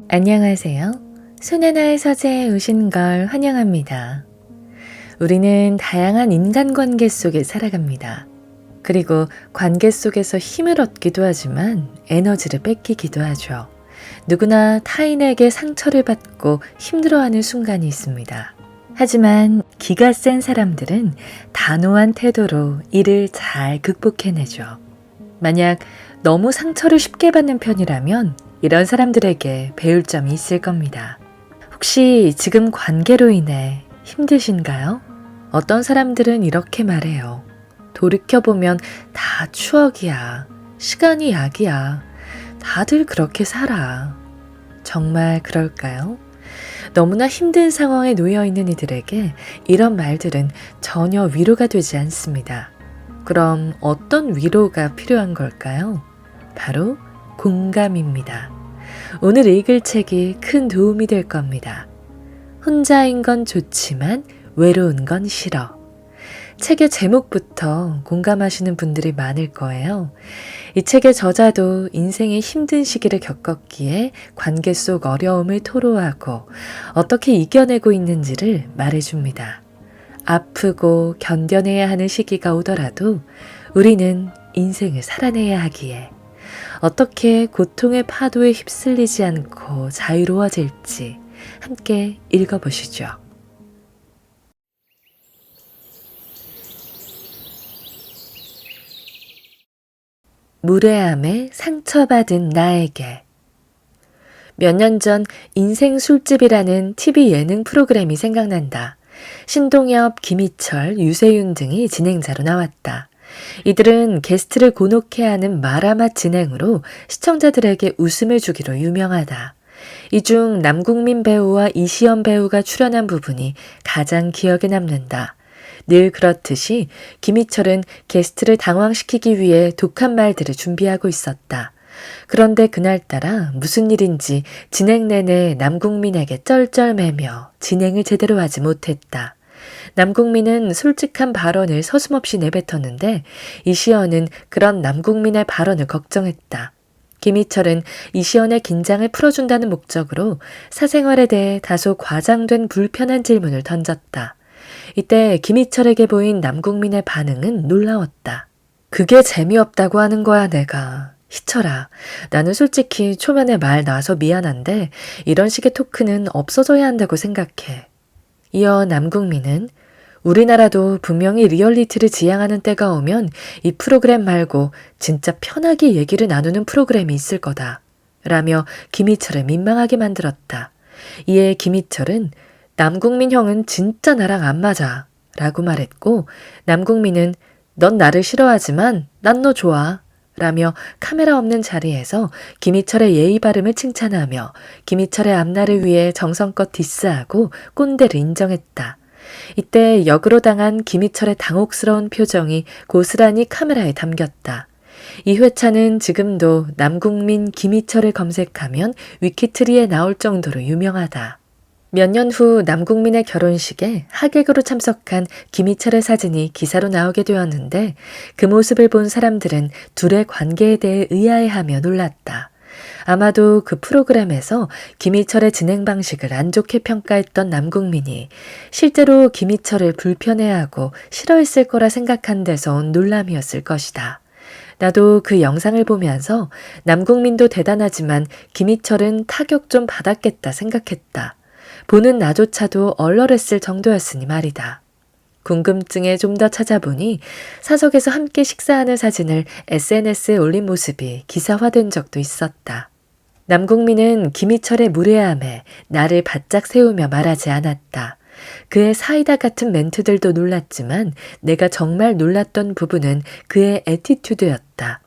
안녕하세요. 손하나의 서재에 오신 걸 환영합니다. 우리는 다양한 인간관계 속에 살아갑니다. 그리고 관계 속에서 힘을 얻기도 하지만 에너지를 뺏기기도 하죠. 누구나 타인에게 상처를 받고 힘들어하는 순간이 있습니다. 하지만 기가 센 사람들은 단호한 태도로 이를 잘 극복해내죠. 만약 너무 상처를 쉽게 받는 편이라면 이런 사람들에게 배울 점이 있을 겁니다. 혹시 지금 관계로 인해 힘드신가요? 어떤 사람들은 이렇게 말해요. 돌이켜보면 다 추억이야. 시간이 약이야. 다들 그렇게 살아. 정말 그럴까요? 너무나 힘든 상황에 놓여 있는 이들에게 이런 말들은 전혀 위로가 되지 않습니다. 그럼 어떤 위로가 필요한 걸까요? 바로 공감입니다. 오늘 읽을 책이 큰 도움이 될 겁니다. 혼자인 건 좋지만 외로운 건 싫어. 책의 제목부터 공감하시는 분들이 많을 거예요. 이 책의 저자도 인생의 힘든 시기를 겪었기에 관계 속 어려움을 토로하고 어떻게 이겨내고 있는지를 말해줍니다. 아프고 견뎌내야 하는 시기가 오더라도 우리는 인생을 살아내야 하기에 어떻게 고통의 파도에 휩쓸리지 않고 자유로워질지 함께 읽어보시죠. 무례함에 상처받은 나에게. 몇 년 전 인생 술집이라는 TV 예능 프로그램이 생각난다. 신동엽, 김희철, 유세윤 등이 진행자로 나왔다. 이들은 게스트를 곤혹해 하는 마라맛 진행으로 시청자들에게 웃음을 주기로 유명하다. 이 중 남궁민 배우와 이시연 배우가 출연한 부분이 가장 기억에 남는다. 늘 그렇듯이 김희철은 게스트를 당황시키기 위해 독한 말들을 준비하고 있었다. 그런데 그날따라 무슨 일인지 진행 내내 남궁민에게 쩔쩔매며 진행을 제대로 하지 못했다. 남궁민은 솔직한 발언을 서슴없이 내뱉었는데 이시연은 그런 남궁민의 발언을 걱정했다. 김희철은 이시연의 긴장을 풀어준다는 목적으로 사생활에 대해 다소 과장된 불편한 질문을 던졌다. 이때 김희철에게 보인 남궁민의 반응은 놀라웠다. 그게 재미없다고 하는 거야 내가. 희철아, 나는 솔직히 초면에 말 나와서 미안한데 이런 식의 토크는 없어져야 한다고 생각해. 이어 남궁민은 우리나라도 분명히 리얼리티를 지향하는 때가 오면 이 프로그램 말고 진짜 편하게 얘기를 나누는 프로그램이 있을 거다. 라며 김희철을 민망하게 만들었다. 이에 김희철은 남궁민 형은 진짜 나랑 안 맞아. 라고 말했고 남궁민은 넌 나를 싫어하지만 난 너 좋아. 라며 카메라 없는 자리에서 김희철의 예의 바름을 칭찬하며 김희철의 앞날을 위해 정성껏 디스하고 꼰대를 인정했다. 이때 역으로 당한 김희철의 당혹스러운 표정이 고스란히 카메라에 담겼다. 이 회차는 지금도 남궁민 김희철을 검색하면 위키트리에 나올 정도로 유명하다. 몇 년 후 남궁민의 결혼식에 하객으로 참석한 김희철의 사진이 기사로 나오게 되었는데 그 모습을 본 사람들은 둘의 관계에 대해 의아해하며 놀랐다. 아마도 그 프로그램에서 김희철의 진행 방식을 안 좋게 평가했던 남궁민이 실제로 김희철을 불편해하고 싫어했을 거라 생각한 데서 온 놀람이었을 것이다. 나도 그 영상을 보면서 남궁민도 대단하지만 김희철은 타격 좀 받았겠다 생각했다. 보는 나조차도 얼얼했을 정도였으니 말이다. 궁금증에 좀 더 찾아보니 사석에서 함께 식사하는 사진을 SNS에 올린 모습이 기사화된 적도 있었다. 남궁민은 김희철의 무례함에 나를 바짝 세우며 말하지 않았다. 그의 사이다 같은 멘트들도 놀랐지만 내가 정말 놀랐던 부분은 그의 애티튜드였다.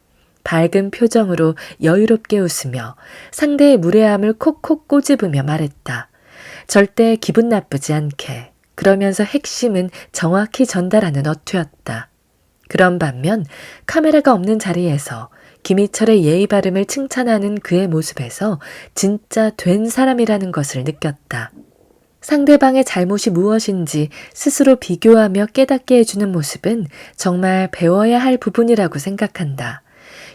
밝은 표정으로 여유롭게 웃으며 상대의 무례함을 콕콕 꼬집으며 말했다. 절대 기분 나쁘지 않게. 그러면서 핵심은 정확히 전달하는 어투였다. 그런 반면 카메라가 없는 자리에서 김희철의 예의 바름을 칭찬하는 그의 모습에서 진짜 된 사람이라는 것을 느꼈다. 상대방의 잘못이 무엇인지 스스로 비교하며 깨닫게 해주는 모습은 정말 배워야 할 부분이라고 생각한다.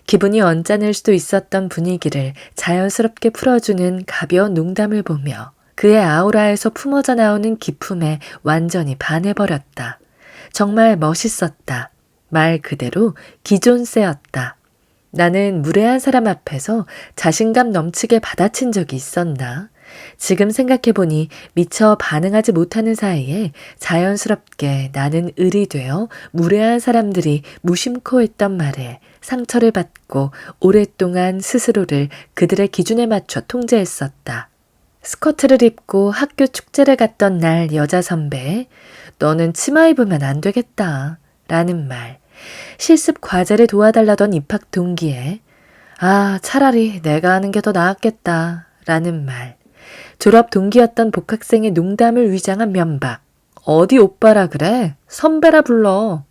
기분이 언짢을 수도 있었던 분위기를 자연스럽게 풀어주는 가벼운 농담을 보며 그의 아우라에서 품어져 나오는 기품에 완전히 반해버렸다. 정말 멋있었다. 말 그대로 기존세였다. 나는 무례한 사람 앞에서 자신감 넘치게 받아친 적이 있었나? 지금 생각해보니 미처 반응하지 못하는 사이에 자연스럽게 나는 을이 되어 무례한 사람들이 무심코 했던 말에 상처를 받고 오랫동안 스스로를 그들의 기준에 맞춰 통제했었다. 스커트를 입고 학교 축제를 갔던 날 여자 선배, 너는 치마 입으면 안 되겠다. 라는 말. 실습 과제를 도와달라던 입학 동기에 차라리 내가 하는 게 더 나았겠다. 라는 말. 졸업 동기였던 복학생의 농담을 위장한 면박. 어디 오빠라 그래? 선배라 불러.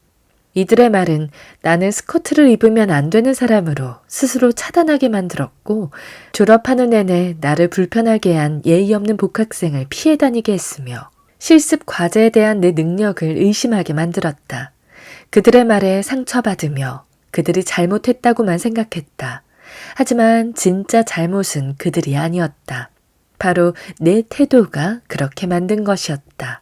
이들의 말은 나는 스커트를 입으면 안 되는 사람으로 스스로 차단하게 만들었고 졸업하는 내내 나를 불편하게 한 예의 없는 복학생을 피해 다니게 했으며 실습 과제에 대한 내 능력을 의심하게 만들었다. 그들의 말에 상처받으며 그들이 잘못했다고만 생각했다. 하지만 진짜 잘못은 그들이 아니었다. 바로 내 태도가 그렇게 만든 것이었다.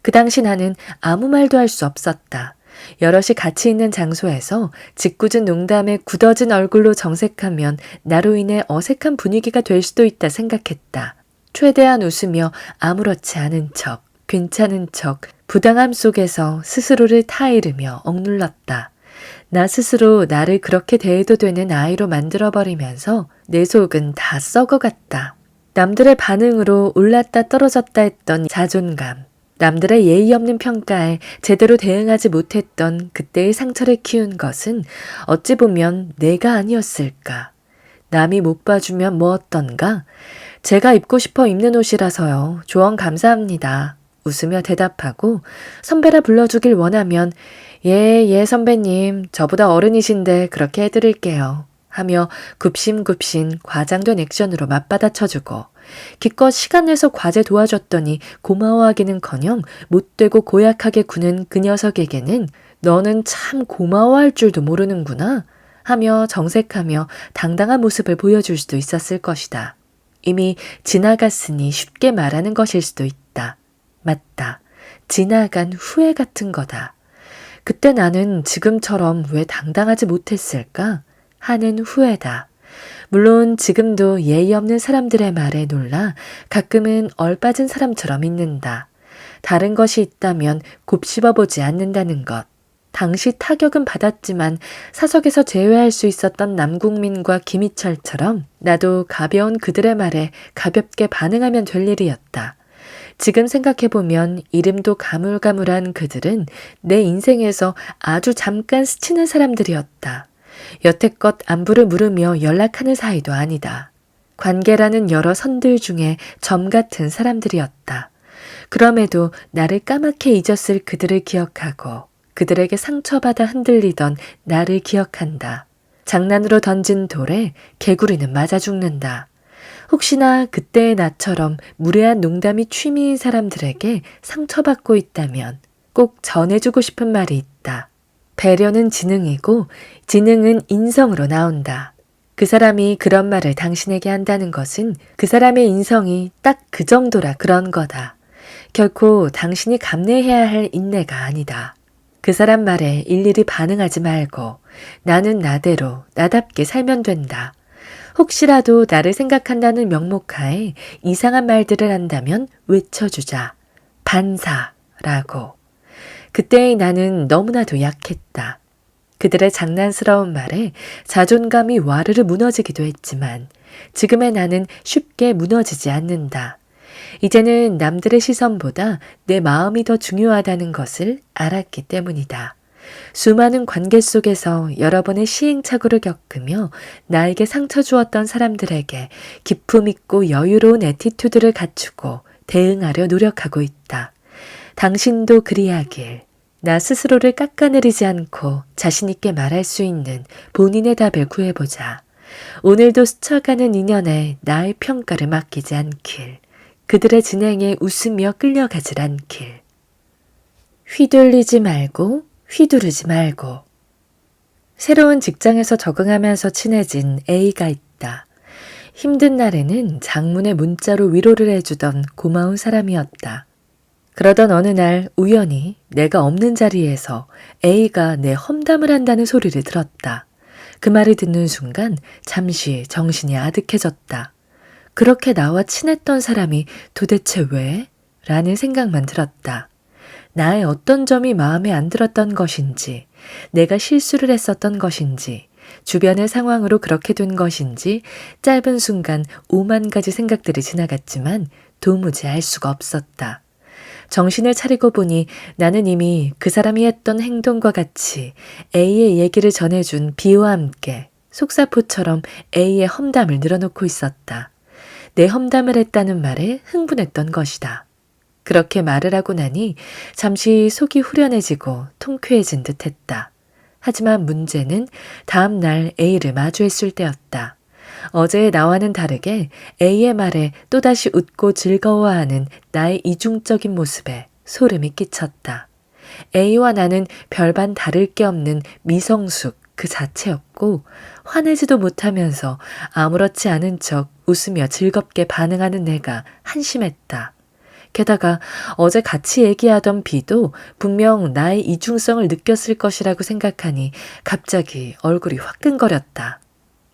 그 당시 나는 아무 말도 할 수 없었다. 여럿이 같이 있는 장소에서 짓궂은 농담에 굳어진 얼굴로 정색하면 나로 인해 어색한 분위기가 될 수도 있다 생각했다. 최대한 웃으며 아무렇지 않은 척, 괜찮은 척, 부당함 속에서 스스로를 타이르며 억눌렀다. 나 스스로 나를 그렇게 대해도 되는 아이로 만들어버리면서 내 속은 다 썩어갔다. 남들의 반응으로 올랐다 떨어졌다 했던 자존감, 남들의 예의 없는 평가에 제대로 대응하지 못했던 그때의 상처를 키운 것은 어찌 보면 내가 아니었을까. 남이 못 봐주면 뭐 어떤가? 제가 입고 싶어 입는 옷이라서요. 조언 감사합니다. 웃으며 대답하고 선배라 불러주길 원하면 예 선배님 저보다 어른이신데 그렇게 해드릴게요. 하며 굽신굽신 과장된 액션으로 맞받아쳐주고 기껏 시간 내서 과제 도와줬더니 고마워하기는커녕 못되고 고약하게 구는 그 녀석에게는 너는 참 고마워할 줄도 모르는구나 하며 정색하며 당당한 모습을 보여줄 수도 있었을 것이다. 이미 지나갔으니 쉽게 말하는 것일 수도 있다. 맞다. 지나간 후회 같은 거다. 그때 나는 지금처럼 왜 당당하지 못했을까? 하는 후회다. 물론 지금도 예의 없는 사람들의 말에 놀라 가끔은 얼빠진 사람처럼 있는다. 다른 것이 있다면 곱씹어보지 않는다는 것. 당시 타격은 받았지만 사석에서 제외할 수 있었던 남궁민과 김희철처럼 나도 가벼운 그들의 말에 가볍게 반응하면 될 일이었다. 지금 생각해보면 이름도 가물가물한 그들은 내 인생에서 아주 잠깐 스치는 사람들이었다. 여태껏 안부를 물으며 연락하는 사이도 아니다. 관계라는 여러 선들 중에 점 같은 사람들이었다. 그럼에도 나를 까맣게 잊었을 그들을 기억하고 그들에게 상처받아 흔들리던 나를 기억한다. 장난으로 던진 돌에 개구리는 맞아 죽는다. 혹시나 그때의 나처럼 무례한 농담이 취미인 사람들에게 상처받고 있다면 꼭 전해주고 싶은 말이 있다. 배려는 지능이고 지능은 인성으로 나온다. 그 사람이 그런 말을 당신에게 한다는 것은 그 사람의 인성이 딱 그 정도라 그런 거다. 결코 당신이 감내해야 할 인내가 아니다. 그 사람 말에 일일이 반응하지 말고 나는 나대로 나답게 살면 된다. 혹시라도 나를 생각한다는 명목하에 이상한 말들을 한다면 외쳐주자. 반사라고. 그때의 나는 너무나도 약했다. 그들의 장난스러운 말에 자존감이 와르르 무너지기도 했지만 지금의 나는 쉽게 무너지지 않는다. 이제는 남들의 시선보다 내 마음이 더 중요하다는 것을 알았기 때문이다. 수많은 관계 속에서 여러 번의 시행착오를 겪으며 나에게 상처 주었던 사람들에게 기품 있고 여유로운 애티튜드를 갖추고 대응하려 노력하고 있다. 당신도 그리하길. 나 스스로를 깎아내리지 않고 자신 있게 말할 수 있는 본인의 답을 구해보자. 오늘도 스쳐가는 인연에 나의 평가를 맡기지 않길. 그들의 진행에 웃으며 끌려가질 않길. 휘둘리지 말고 휘두르지 말고. 새로운 직장에서 적응하면서 친해진 A가 있다. 힘든 날에는 장문의 문자로 위로를 해주던 고마운 사람이었다. 그러던 어느 날 우연히 내가 없는 자리에서 A가 내 험담을 한다는 소리를 들었다. 그 말을 듣는 순간 잠시 정신이 아득해졌다. 그렇게 나와 친했던 사람이 도대체 왜? 라는 생각만 들었다. 나의 어떤 점이 마음에 안 들었던 것인지, 내가 실수를 했었던 것인지, 주변의 상황으로 그렇게 된 것인지 짧은 순간 5만 가지 생각들이 지나갔지만 도무지 알 수가 없었다. 정신을 차리고 보니 나는 이미 그 사람이 했던 행동과 같이 A의 얘기를 전해준 B와 함께 속사포처럼 A의 험담을 늘어놓고 있었다. 내 험담을 했다는 말에 흥분했던 것이다. 그렇게 말을 하고 나니 잠시 속이 후련해지고 통쾌해진 듯 했다. 하지만 문제는 다음 날 A를 마주했을 때였다. 어제의 나와는 다르게 A의 말에 또다시 웃고 즐거워하는 나의 이중적인 모습에 소름이 끼쳤다. A와 나는 별반 다를 게 없는 미성숙 그 자체였고 화내지도 못하면서 아무렇지 않은 척 웃으며 즐겁게 반응하는 내가 한심했다. 게다가 어제 같이 얘기하던 B도 분명 나의 이중성을 느꼈을 것이라고 생각하니 갑자기 얼굴이 화끈거렸다.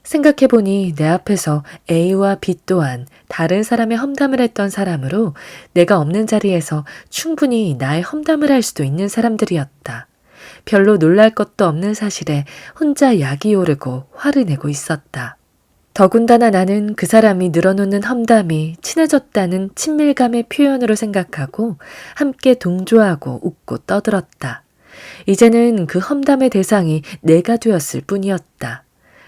생각해보니 내 앞에서 A와 B 또한 다른 사람의 험담을 했던 사람으로 내가 없는 자리에서 충분히 나의 험담을 할 수도 있는 사람들이었다. 별로 놀랄 것도 없는 사실에 혼자 약이 오르고 화를 내고 있었다. 더군다나 나는 그 사람이 늘어놓는 험담이 친해졌다는 친밀감의 표현으로 생각하고 함께 동조하고 웃고 떠들었다. 이제는 그 험담의 대상이 내가 되었을 뿐이었다.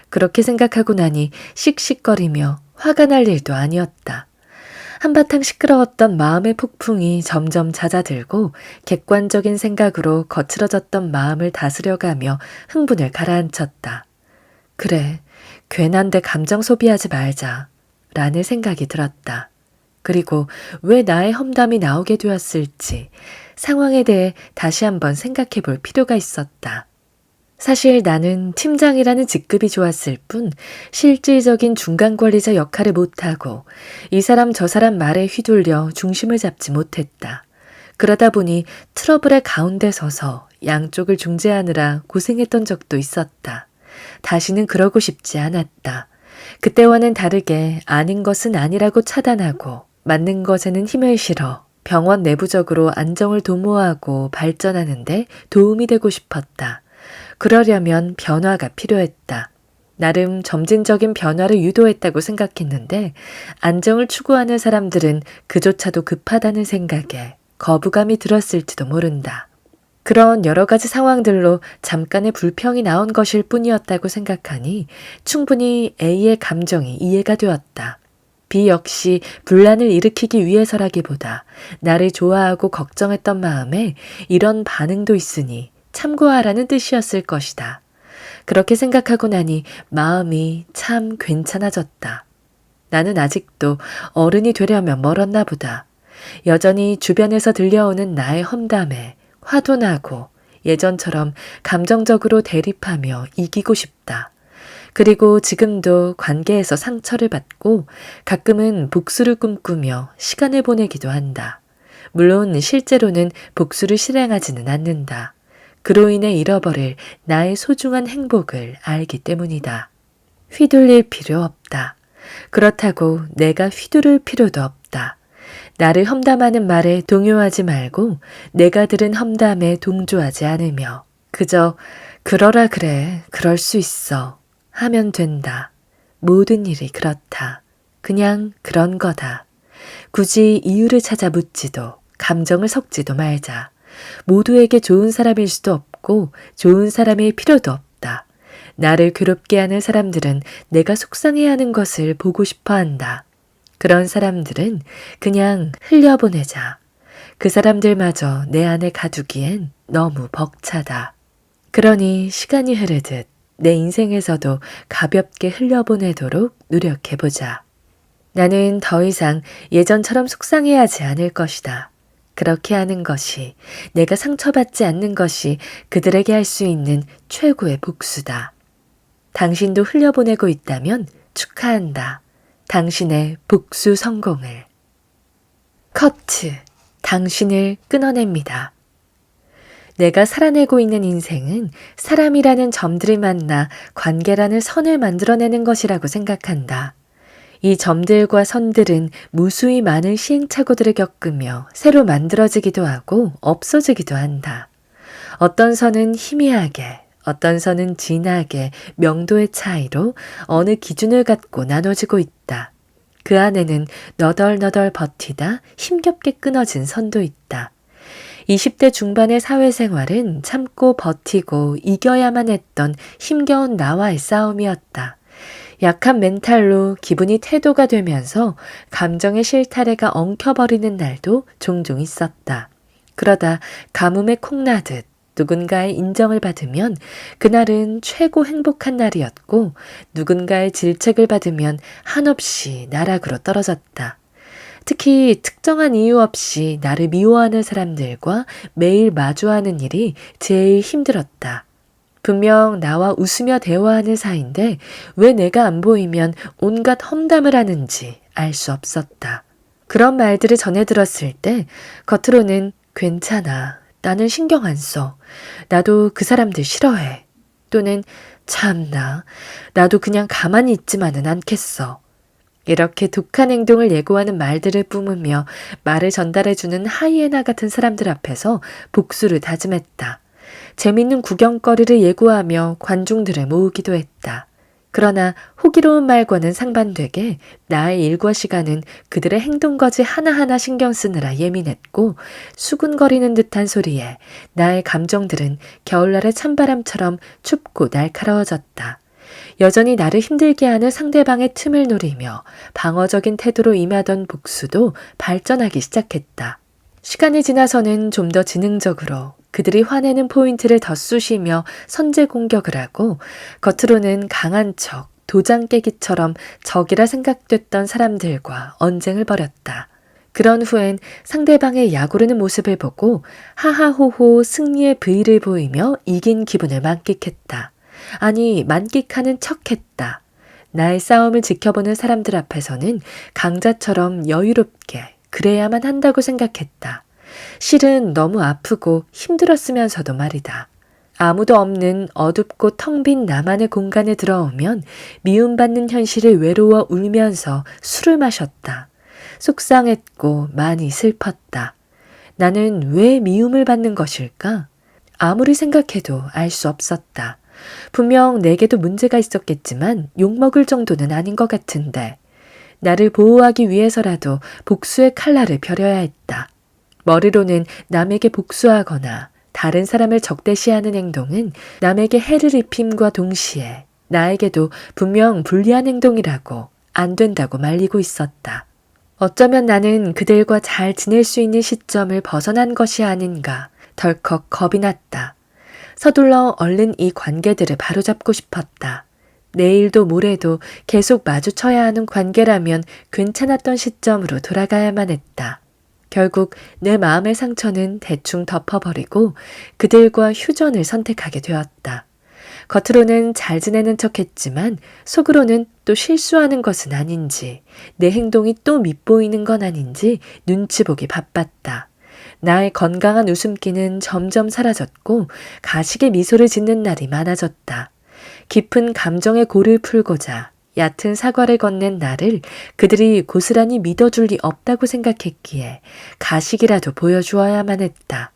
그렇게 생각하고 나니 씩씩거리며 화가 날 일도 아니었다. 한바탕 시끄러웠던 마음의 폭풍이 점점 잦아들고 객관적인 생각으로 거칠어졌던 마음을 다스려가며 흥분을 가라앉혔다. 그래, 괜한데 감정 소비하지 말자 라는 생각이 들었다. 그리고 왜 나의 험담이 나오게 되었을지 상황에 대해 다시 한번 생각해 볼 필요가 있었다. 사실 나는 팀장이라는 직급이 좋았을 뿐 실질적인 중간 관리자 역할을 못하고 이 사람 저 사람 말에 휘둘려 중심을 잡지 못했다. 그러다 보니 트러블의 가운데 서서 양쪽을 중재하느라 고생했던 적도 있었다. 다시는 그러고 싶지 않았다. 그때와는 다르게 아닌 것은 아니라고 차단하고 맞는 것에는 힘을 실어 병원 내부적으로 안정을 도모하고 발전하는데 도움이 되고 싶었다. 그러려면 변화가 필요했다. 나름 점진적인 변화를 유도했다고 생각했는데 안정을 추구하는 사람들은 그조차도 급하다는 생각에 거부감이 들었을지도 모른다. 그런 여러 가지 상황들로 잠깐의 불평이 나온 것일 뿐이었다고 생각하니 충분히 A의 감정이 이해가 되었다. B 역시 분란을 일으키기 위해서라기보다 나를 좋아하고 걱정했던 마음에 이런 반응도 있으니 참고하라는 뜻이었을 것이다. 그렇게 생각하고 나니 마음이 참 괜찮아졌다. 나는 아직도 어른이 되려면 멀었나 보다. 여전히 주변에서 들려오는 나의 험담에 화도 나고 예전처럼 감정적으로 대립하며 이기고 싶다. 그리고 지금도 관계에서 상처를 받고 가끔은 복수를 꿈꾸며 시간을 보내기도 한다. 물론 실제로는 복수를 실행하지는 않는다. 그로 인해 잃어버릴 나의 소중한 행복을 알기 때문이다. 휘둘릴 필요 없다. 그렇다고 내가 휘두를 필요도 없다. 나를 험담하는 말에 동요하지 말고 내가 들은 험담에 동조하지 않으며 그저 그러라 그래, 그럴 수 있어 하면 된다. 모든 일이 그렇다. 그냥 그런 거다. 굳이 이유를 찾아 묻지도 감정을 섞지도 말자. 모두에게 좋은 사람일 수도 없고 좋은 사람일 필요도 없다. 나를 괴롭게 하는 사람들은 내가 속상해하는 것을 보고 싶어 한다. 그런 사람들은 그냥 흘려보내자. 그 사람들마저 내 안에 가두기엔 너무 벅차다. 그러니 시간이 흐르듯 내 인생에서도 가볍게 흘려보내도록 노력해보자. 나는 더 이상 예전처럼 속상해하지 않을 것이다. 그렇게 하는 것이, 내가 상처받지 않는 것이 그들에게 할 수 있는 최고의 복수다. 당신도 흘려보내고 있다면 축하한다. 당신의 복수 성공을. 커트. 당신을 끊어냅니다. 내가 살아내고 있는 인생은 사람이라는 점들을 만나 관계라는 선을 만들어내는 것이라고 생각한다. 이 점들과 선들은 무수히 많은 시행착오들을 겪으며 새로 만들어지기도 하고 없어지기도 한다. 어떤 선은 희미하게, 어떤 선은 진하게 명도의 차이로 어느 기준을 갖고 나눠지고 있다. 그 안에는 너덜너덜 버티다 힘겹게 끊어진 선도 있다. 20대 중반의 사회생활은 참고 버티고 이겨야만 했던 힘겨운 나와의 싸움이었다. 약한 멘탈로 기분이 태도가 되면서 감정의 실타래가 엉켜버리는 날도 종종 있었다. 그러다 가뭄에 콩나듯 누군가의 인정을 받으면 그날은 최고 행복한 날이었고, 누군가의 질책을 받으면 한없이 나락으로 떨어졌다. 특히 특정한 이유 없이 나를 미워하는 사람들과 매일 마주하는 일이 제일 힘들었다. 분명 나와 웃으며 대화하는 사이인데 왜 내가 안 보이면 온갖 험담을 하는지 알 수 없었다. 그런 말들을 전해 들었을 때 겉으로는 괜찮아, 나는 신경 안 써, 나도 그 사람들 싫어해, 또는 참나, 나도 그냥 가만히 있지만은 않겠어, 이렇게 독한 행동을 예고하는 말들을 뿜으며 말을 전달해주는 하이에나 같은 사람들 앞에서 복수를 다짐했다. 재밌는 구경거리를 예고하며 관중들을 모으기도 했다. 그러나 호기로운 말과는 상반되게 나의 일과 시간은 그들의 행동거지 하나하나 신경 쓰느라 예민했고, 수군거리는 듯한 소리에 나의 감정들은 겨울날의 찬바람처럼 춥고 날카로워졌다. 여전히 나를 힘들게 하는 상대방의 틈을 노리며 방어적인 태도로 임하던 복수도 발전하기 시작했다. 시간이 지나서는 좀 더 지능적으로 그들이 화내는 포인트를 덧쑤시며 선제 공격을 하고, 겉으로는 강한 척, 도장 깨기처럼 적이라 생각됐던 사람들과 언쟁을 벌였다. 그런 후엔 상대방의 약오르는 모습을 보고 하하호호 승리의 V를 보이며 이긴 기분을 만끽했다. 아니, 만끽하는 척했다. 나의 싸움을 지켜보는 사람들 앞에서는 강자처럼 여유롭게 그래야만 한다고 생각했다. 실은 너무 아프고 힘들었으면서도 말이다. 아무도 없는 어둡고 텅 빈 나만의 공간에 들어오면 미움받는 현실을 외로워 울면서 술을 마셨다. 속상했고 많이 슬펐다. 나는 왜 미움을 받는 것일까? 아무리 생각해도 알 수 없었다. 분명 내게도 문제가 있었겠지만 욕먹을 정도는 아닌 것 같은데, 나를 보호하기 위해서라도 복수의 칼날을 펴려야 했다. 머리로는 남에게 복수하거나 다른 사람을 적대시하는 행동은 남에게 해를 입힘과 동시에 나에게도 분명 불리한 행동이라고, 안 된다고 말리고 있었다. 어쩌면 나는 그들과 잘 지낼 수 있는 시점을 벗어난 것이 아닌가 덜컥 겁이 났다. 서둘러 얼른 이 관계들을 바로잡고 싶었다. 내일도 모레도 계속 마주쳐야 하는 관계라면 괜찮았던 시점으로 돌아가야만 했다. 결국 내 마음의 상처는 대충 덮어버리고 그들과 휴전을 선택하게 되었다. 겉으로는 잘 지내는 척했지만 속으로는 또 실수하는 것은 아닌지, 내 행동이 또 밉보이는 건 아닌지 눈치 보기 바빴다. 나의 건강한 웃음기는 점점 사라졌고 가식의 미소를 짓는 날이 많아졌다. 깊은 감정의 골을 풀고자 얕은 사과를 건넨 나를 그들이 고스란히 믿어줄 리 없다고 생각했기에 가식이라도 보여주어야만 했다.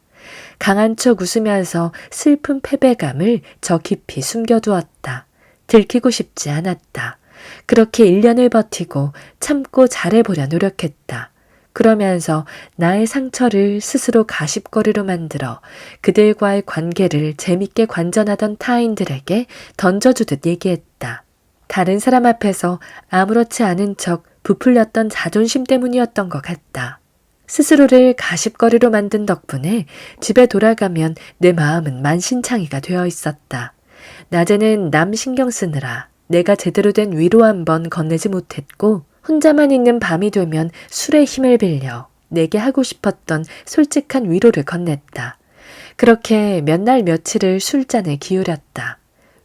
강한 척 웃으면서 슬픈 패배감을 저 깊이 숨겨두었다. 들키고 싶지 않았다. 그렇게 1년을 버티고 참고 잘해보려 노력했다. 그러면서 나의 상처를 스스로 가십거리로 만들어 그들과의 관계를 재밌게 관전하던 타인들에게 던져주듯 얘기했다. 다른 사람 앞에서 아무렇지 않은 척 부풀렸던 자존심 때문이었던 것 같다. 스스로를 가십거리로 만든 덕분에 집에 돌아가면 내 마음은 만신창이가 되어 있었다. 낮에는 남 신경 쓰느라 내가 제대로 된 위로 한 번 건네지 못했고, 혼자만 있는 밤이 되면 술의 힘을 빌려 내게 하고 싶었던 솔직한 위로를 건넸다. 그렇게 몇 날 며칠을 술잔에 기울였다.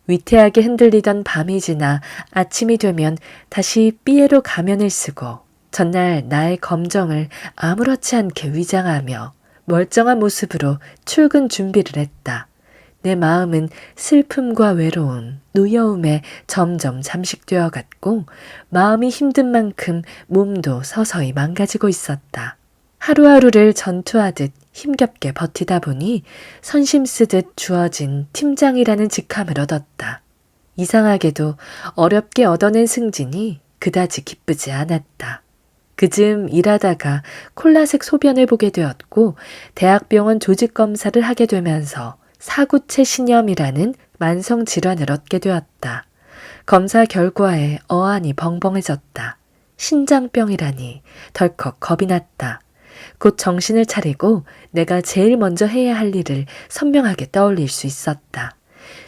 위태하게 흔들리던 밤이 지나 아침이 되면 다시 삐에로 가면을 쓰고 전날 나의 검정을 아무렇지 않게 위장하며 멀쩡한 모습으로 출근 준비를 했다. 내 마음은 슬픔과 외로움, 노여움에 점점 잠식되어 갔고 마음이 힘든 만큼 몸도 서서히 망가지고 있었다. 하루하루를 전투하듯 힘겹게 버티다 보니 선심 쓰듯 주어진 팀장이라는 직함을 얻었다. 이상하게도 어렵게 얻어낸 승진이 그다지 기쁘지 않았다. 그즘 일하다가 콜라색 소변을 보게 되었고 대학병원 조직검사를 하게 되면서 사구체 신염이라는 만성질환을 얻게 되었다. 검사 결과에 어안이 벙벙해졌다. 신장병이라니 덜컥 겁이 났다. 곧 정신을 차리고 내가 제일 먼저 해야 할 일을 선명하게 떠올릴 수 있었다.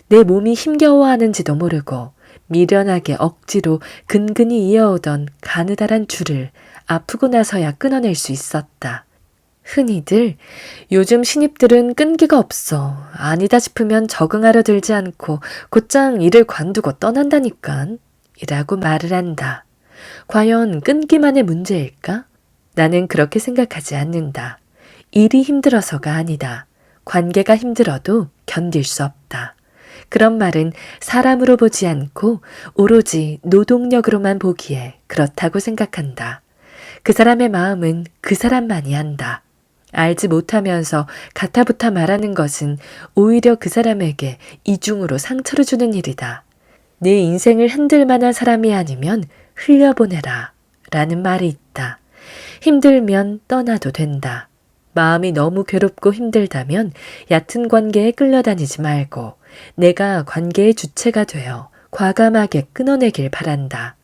내 몸이 힘겨워하는지도 모르고 미련하게 억지로 근근히 이어오던 가느다란 줄을 아프고 나서야 끊어낼 수 있었다. 흔히들 요즘 신입들은 끈기가 없어. 아니다 싶으면 적응하려 들지 않고 곧장 일을 관두고 떠난다니깐 이라고 말을 한다. 과연 끈기만의 문제일까? 나는 그렇게 생각하지 않는다. 일이 힘들어서가 아니다. 관계가 힘들어도 견딜 수 없다. 그런 말은 사람으로 보지 않고 오로지 노동력으로만 보기에 그렇다고 생각한다. 그 사람의 마음은 그 사람만이 안다. 알지 못하면서 가타부타 말하는 것은 오히려 그 사람에게 이중으로 상처를 주는 일이다. 내 인생을 흔들 만한 사람이 아니면 흘려보내라 라는 말이 있다. 힘들면 떠나도 된다. 마음이 너무 괴롭고 힘들다면 얕은 관계에 끌려다니지 말고 내가 관계의 주체가 되어 과감하게 끊어내길 바란다.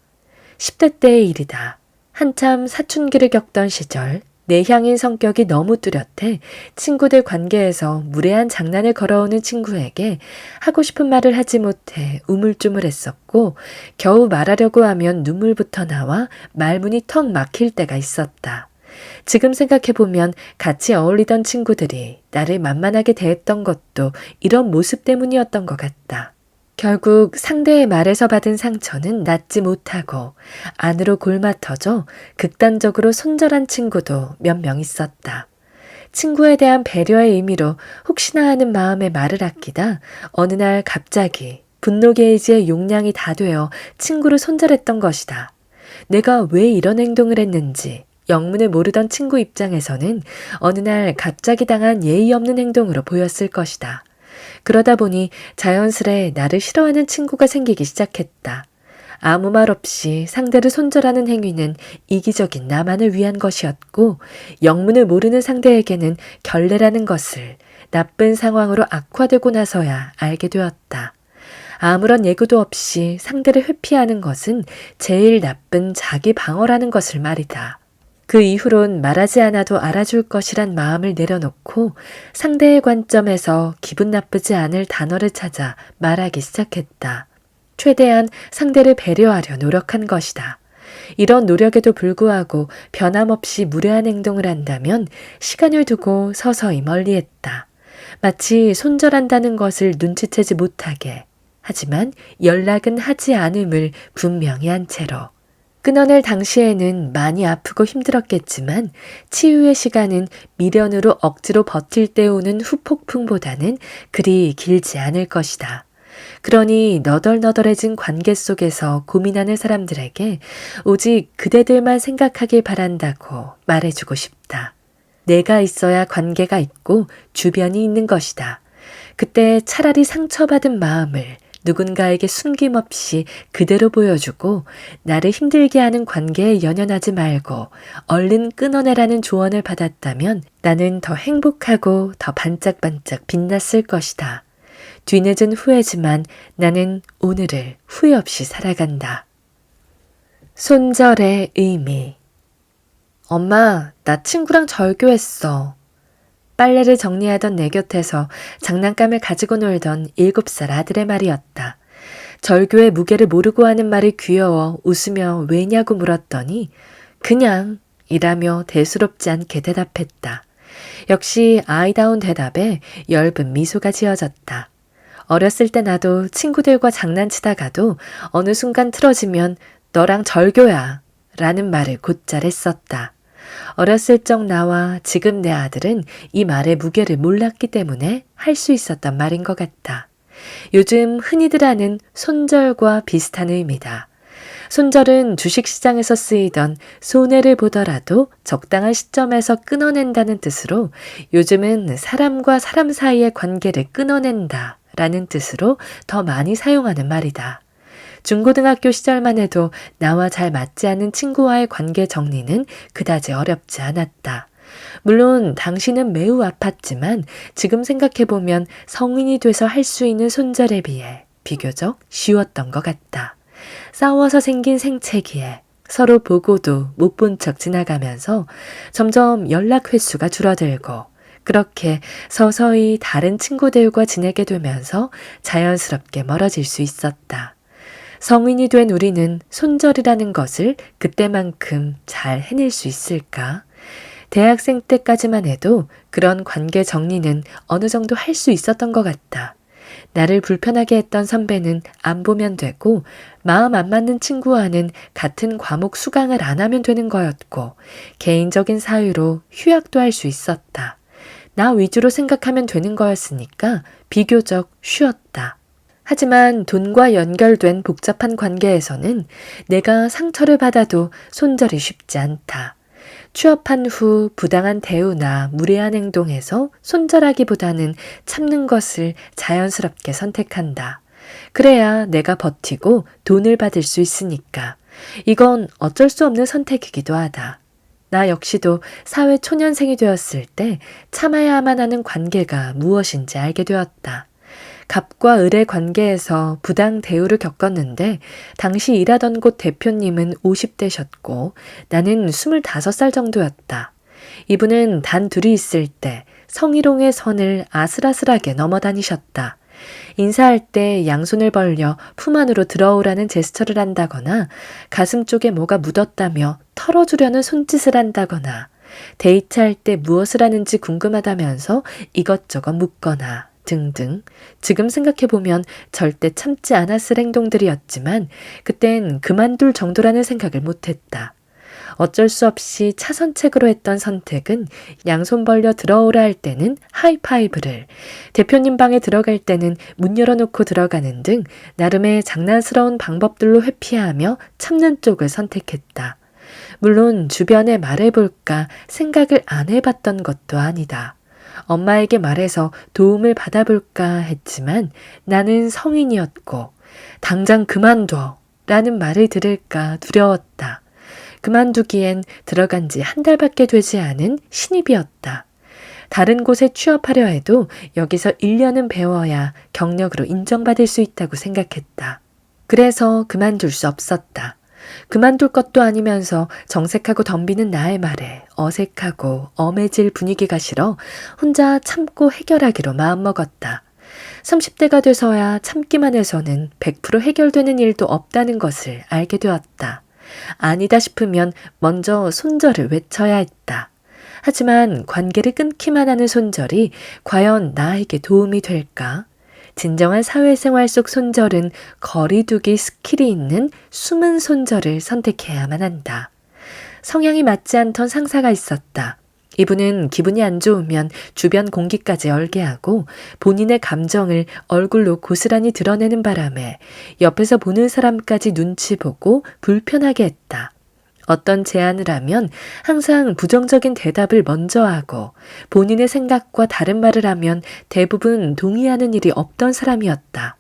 10대 때의 일이다. 한참 사춘기를 겪던 시절 내향인 성격이 너무 뚜렷해 친구들 관계에서 무례한 장난을 걸어오는 친구에게 하고 싶은 말을 하지 못해 우물쭈물했었고 겨우 말하려고 하면 눈물부터 나와 말문이 턱 막힐 때가 있었다. 지금 생각해보면 같이 어울리던 친구들이 나를 만만하게 대했던 것도 이런 모습 때문이었던 것 같다. 결국 상대의 말에서 받은 상처는 낫지 못하고 안으로 골마터져 극단적으로 손절한 친구도 몇 명 있었다. 친구에 대한 배려의 의미로 혹시나 하는 마음에 말을 아끼다 어느 날 갑자기 분노 게이지의 용량이 다 되어 친구를 손절했던 것이다. 내가 왜 이런 행동을 했는지 영문을 모르던 친구 입장에서는 어느 날 갑자기 당한 예의 없는 행동으로 보였을 것이다. 그러다 보니 자연스레 나를 싫어하는 친구가 생기기 시작했다. 아무 말 없이 상대를 손절하는 행위는 이기적인 나만을 위한 것이었고 영문을 모르는 상대에게는 결례라는 것을 나쁜 상황으로 악화되고 나서야 알게 되었다. 아무런 예고도 없이 상대를 회피하는 것은 제일 나쁜 자기 방어라는 것을 말이다. 그 이후론 말하지 않아도 알아줄 것이란 마음을 내려놓고 상대의 관점에서 기분 나쁘지 않을 단어를 찾아 말하기 시작했다. 최대한 상대를 배려하려 노력한 것이다. 이런 노력에도 불구하고 변함없이 무례한 행동을 한다면 시간을 두고 서서히 멀리했다. 마치 손절한다는 것을 눈치채지 못하게. 하지만 연락은 하지 않음을 분명히 한 채로. 끊어낼 당시에는 많이 아프고 힘들었겠지만 치유의 시간은 미련으로 억지로 버틸 때 오는 후폭풍보다는 그리 길지 않을 것이다. 그러니 너덜너덜해진 관계 속에서 고민하는 사람들에게 오직 그대들만 생각하길 바란다고 말해주고 싶다. 내가 있어야 관계가 있고 주변이 있는 것이다. 그때 차라리 상처받은 마음을 누군가에게 숨김없이 그대로 보여주고 나를 힘들게 하는 관계에 연연하지 말고 얼른 끊어내라는 조언을 받았다면 나는 더 행복하고 더 반짝반짝 빛났을 것이다. 뒤늦은 후회지만 나는 오늘을 후회 없이 살아간다. 손절의 의미. 엄마, 나 친구랑 절교했어. 빨래를 정리하던 내 곁에서 장난감을 가지고 놀던 7살 아들의 말이었다. 절교의 무게를 모르고 하는 말이 귀여워 웃으며 왜냐고 물었더니 그냥 이라며 대수롭지 않게 대답했다. 역시 아이다운 대답에 엷은 미소가 지어졌다. 어렸을 때 나도 친구들과 장난치다가도 어느 순간 틀어지면 너랑 절교야 라는 말을 곧잘 했었다. 어렸을 적 나와 지금 내 아들은 이 말의 무게를 몰랐기 때문에 할 수 있었던 말인 것 같다. 요즘 흔히들 하는 손절과 비슷한 의미다. 손절은 주식시장에서 쓰이던 손해를 보더라도 적당한 시점에서 끊어낸다는 뜻으로 요즘은 사람과 사람 사이의 관계를 끊어낸다 라는 뜻으로 더 많이 사용하는 말이다. 중고등학교 시절만 해도 나와 잘 맞지 않는 친구와의 관계 정리는 그다지 어렵지 않았다. 물론 당시는 매우 아팠지만 지금 생각해보면 성인이 돼서 할 수 있는 손절에 비해 비교적 쉬웠던 것 같다. 싸워서 생긴 생채기에 서로 보고도 못 본 척 지나가면서 점점 연락 횟수가 줄어들고 그렇게 서서히 다른 친구들과 지내게 되면서 자연스럽게 멀어질 수 있었다. 성인이 된 우리는 손절이라는 것을 그때만큼 잘 해낼 수 있을까? 대학생 때까지만 해도 그런 관계 정리는 어느 정도 할 수 있었던 것 같다. 나를 불편하게 했던 선배는 안 보면 되고 마음 안 맞는 친구와는 같은 과목 수강을 안 하면 되는 거였고 개인적인 사유로 휴학도 할 수 있었다. 나 위주로 생각하면 되는 거였으니까 비교적 쉬웠다. 하지만 돈과 연결된 복잡한 관계에서는 내가 상처를 받아도 손절이 쉽지 않다. 취업한 후 부당한 대우나 무례한 행동에서 손절하기보다는 참는 것을 자연스럽게 선택한다. 그래야 내가 버티고 돈을 받을 수 있으니까. 이건 어쩔 수 없는 선택이기도 하다. 나 역시도 사회 초년생이 되었을 때 참아야만 하는 관계가 무엇인지 알게 되었다. 갑과 을의 관계에서 부당 대우를 겪었는데 당시 일하던 곳 대표님은 50대셨고 나는 25살 정도였다. 이분은 단 둘이 있을 때 성희롱의 선을 아슬아슬하게 넘어다니셨다. 인사할 때 양손을 벌려 품 안으로 들어오라는 제스처를 한다거나 가슴 쪽에 뭐가 묻었다며 털어주려는 손짓을 한다거나 데이트할 때 무엇을 하는지 궁금하다면서 이것저것 묻거나 등등. 지금 생각해보면 절대 참지 않았을 행동들이었지만 그땐 그만둘 정도라는 생각을 못했다. 어쩔 수 없이 차선책으로 했던 선택은 양손 벌려 들어오라 할 때는 하이파이브를, 대표님 방에 들어갈 때는 문 열어놓고 들어가는 등 나름의 장난스러운 방법들로 회피하며 참는 쪽을 선택했다. 물론 주변에 말해볼까 생각을 안 해봤던 것도 아니다. 엄마에게 말해서 도움을 받아볼까 했지만 나는 성인이었고 당장 그만둬 라는 말을 들을까 두려웠다. 그만두기엔 들어간 지 한 달밖에 되지 않은 신입이었다. 다른 곳에 취업하려 해도 여기서 1년은 배워야 경력으로 인정받을 수 있다고 생각했다. 그래서 그만둘 수 없었다. 그만둘 것도 아니면서 정색하고 덤비는 나의 말에 어색하고 엄해질 분위기가 싫어 혼자 참고 해결하기로 마음먹었다. 30대가 돼서야 참기만 해서는 100% 해결되는 일도 없다는 것을 알게 되었다. 아니다 싶으면 먼저 손절을 외쳐야 했다. 하지만 관계를 끊기만 하는 손절이 과연 나에게 도움이 될까? 진정한 사회생활 속 손절은 거리두기 스킬이 있는 숨은 손절을 선택해야만 한다. 성향이 맞지 않던 상사가 있었다. 이분은 기분이 안 좋으면 주변 공기까지 얼게 하고 본인의 감정을 얼굴로 고스란히 드러내는 바람에 옆에서 보는 사람까지 눈치 보고 불편하게 했다. 어떤 제안을 하면 항상 부정적인 대답을 먼저 하고 본인의 생각과 다른 말을 하면 대부분 동의하는 일이 없던 사람이었다.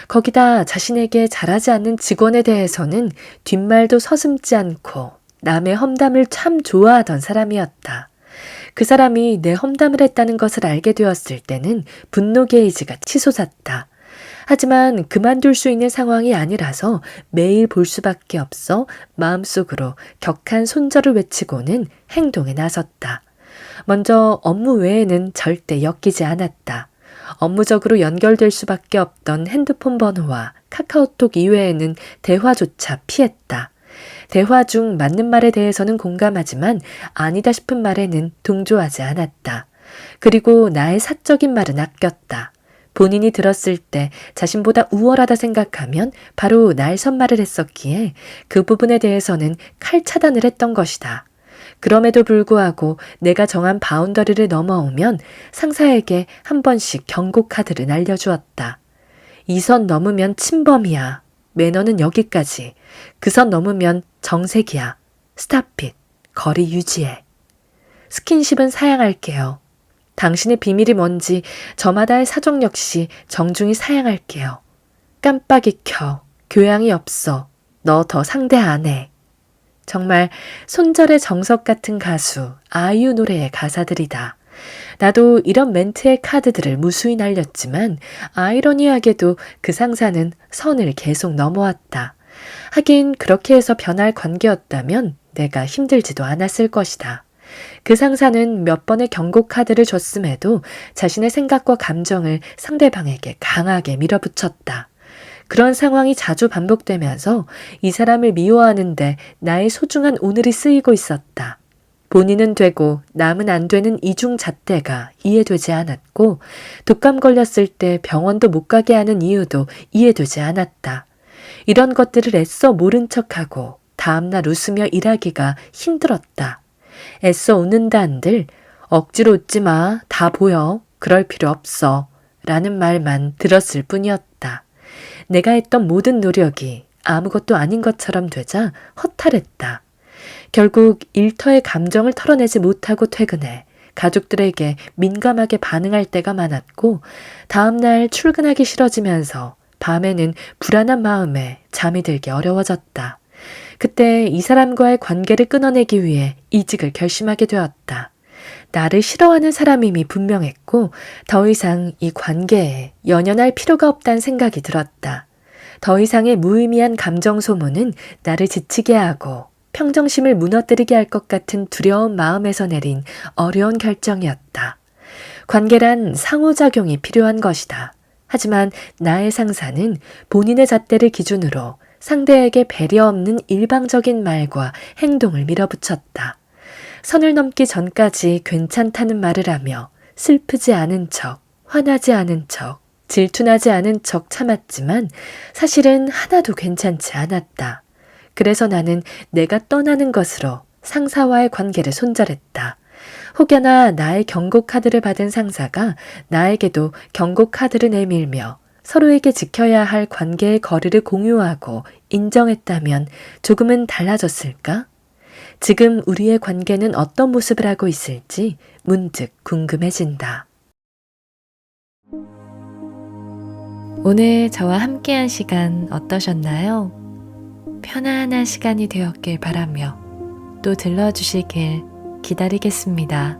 거기다 자신에게 잘하지 않는 직원에 대해서는 뒷말도 서슴지 않고 남의 험담을 참 좋아하던 사람이었다. 그 사람이 내 험담을 했다는 것을 알게 되었을 때는 분노 게이지가 치솟았다. 하지만 그만둘 수 있는 상황이 아니라서 매일 볼 수밖에 없어 마음속으로 격한 손절을 외치고는 행동에 나섰다. 먼저 업무 외에는 절대 엮이지 않았다. 업무적으로 연결될 수밖에 없던 핸드폰 번호와 카카오톡 이외에는 대화조차 피했다. 대화 중 맞는 말에 대해서는 공감하지만 아니다 싶은 말에는 동조하지 않았다. 그리고 나의 사적인 말은 아꼈다. 본인이 들었을 때 자신보다 우월하다 생각하면 바로 날 선말을 했었기에 그 부분에 대해서는 칼 차단을 했던 것이다. 그럼에도 불구하고 내가 정한 바운더리를 넘어오면 상사에게 한 번씩 경고 카드를 날려주었다. 이 선 넘으면 침범이야. 매너는 여기까지. 그 선 넘으면 정색이야. 스탑잇. 거리 유지해. 스킨십은 사양할게요. 당신의 비밀이 뭔지 저마다의 사정 역시 정중히 사양할게요. 깜빡이 켜. 교양이 없어. 너 더 상대 안 해. 정말 손절의 정석 같은 가수 아이유 노래의 가사들이다. 나도 이런 멘트의 카드들을 무수히 날렸지만 아이러니하게도 그 상사는 선을 계속 넘어왔다. 하긴 그렇게 해서 변할 관계였다면 내가 힘들지도 않았을 것이다. 그 상사는 몇 번의 경고 카드를 줬음에도 자신의 생각과 감정을 상대방에게 강하게 밀어붙였다. 그런 상황이 자주 반복되면서 이 사람을 미워하는데 나의 소중한 오늘이 쓰이고 있었다. 본인은 되고 남은 안 되는 이중잣대가 이해되지 않았고 독감 걸렸을 때 병원도 못 가게 하는 이유도 이해되지 않았다. 이런 것들을 애써 모른 척하고 다음날 웃으며 일하기가 힘들었다. 애써 웃는다 한들 억지로 웃지 마, 다 보여, 그럴 필요 없어 라는 말만 들었을 뿐이었다. 내가 했던 모든 노력이 아무것도 아닌 것처럼 되자 허탈했다. 결국 일터의 감정을 털어내지 못하고 퇴근해 가족들에게 민감하게 반응할 때가 많았고 다음날 출근하기 싫어지면서 밤에는 불안한 마음에 잠이 들기 어려워졌다. 그때 이 사람과의 관계를 끊어내기 위해 이직을 결심하게 되었다. 나를 싫어하는 사람임이 분명했고 더 이상 이 관계에 연연할 필요가 없다는 생각이 들었다. 더 이상의 무의미한 감정 소모는 나를 지치게 하고 평정심을 무너뜨리게 할 것 같은 두려운 마음에서 내린 어려운 결정이었다. 관계란 상호작용이 필요한 것이다. 하지만 나의 상사는 본인의 잣대를 기준으로 상대에게 배려 없는 일방적인 말과 행동을 밀어붙였다. 선을 넘기 전까지 괜찮다는 말을 하며 슬프지 않은 척, 화나지 않은 척, 질투나지 않은 척 참았지만 사실은 하나도 괜찮지 않았다. 그래서 나는 내가 떠나는 것으로 상사와의 관계를 손절했다. 혹여나 나의 경고 카드를 받은 상사가 나에게도 경고 카드를 내밀며 서로에게 지켜야 할 관계의 거리를 공유하고 인정했다면 조금은 달라졌을까? 지금 우리의 관계는 어떤 모습을 하고 있을지 문득 궁금해진다. 오늘 저와 함께한 시간 어떠셨나요? 편안한 시간이 되었길 바라며 또 들러주시길 기다리겠습니다.